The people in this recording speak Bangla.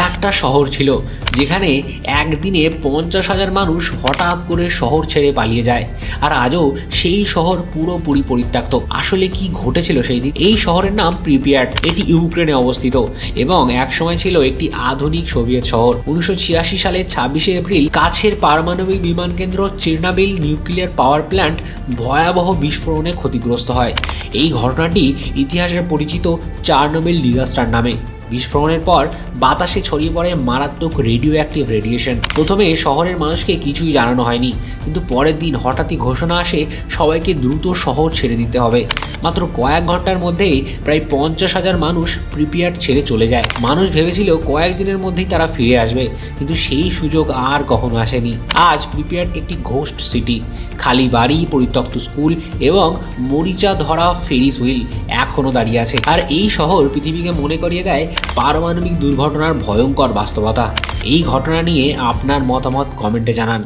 একটা শহর ছিল যেখানে একদিনে 50,000 মানুষ হঠাৎ করে শহর ছেড়ে পালিয়ে যায়, আর আজও সেই শহর পুরোপুরি পরিত্যক্ত। আসলে কি ঘটেছিল সেই দিন? এই শহরের নাম প্রিপিয়াট। এটি ইউক্রেনে অবস্থিত এবং একসময় ছিল একটি আধুনিক সোভিয়েত শহর। 1986 সালের 26শে এপ্রিল কাছের পারমাণবিক বিমান কেন্দ্র চেরনোবিল নিউক্লিয়ার পাওয়ার প্ল্যান্ট ভয়াবহ বিস্ফোরণে ক্ষতিগ্রস্ত হয়। এই ঘটনাটি ইতিহাসের পরিচিত চারনোবিল ডিজাস্টার নামে। বিস্ফোরণের পর বাতাসে ছড়িয়ে পড়ে মারাত্মক রেডিও অ্যাক্টিভ রেডিয়েশন। প্রথমে শহরের মানুষকে কিছুই জানানো হয়নি, কিন্তু পরের দিন হঠাৎই ঘোষণা আসে সবাইকে দ্রুত শহর ছেড়ে দিতে হবে। মাত্র কয়েক ঘন্টার মধ্যেই প্রায় 50,000 মানুষ প্রিপিয়াট ছেড়ে চলে যায়। মানুষ ভেবেছিল কয়েকদিনের মধ্যেই তারা ফিরে আসবে, কিন্তু সেই সুযোগ আর কখনো আসেনি। আজ প্রিপিয়াট একটি ঘোস্ট সিটি। খালি বাড়ি, পরিত্যক্ত স্কুল এবং মরিচা ধরা ফেরিস হুইল এখনও দাঁড়িয়ে আছে। আর এই শহর পৃথিবীকে মনে করিয়ে দেয় পারমাণবিক দুর্ঘটনার ভয়ঙ্কর বাস্তবতা। এই ঘটনা নিয়ে আপনার মতামত কমেন্টে জানান।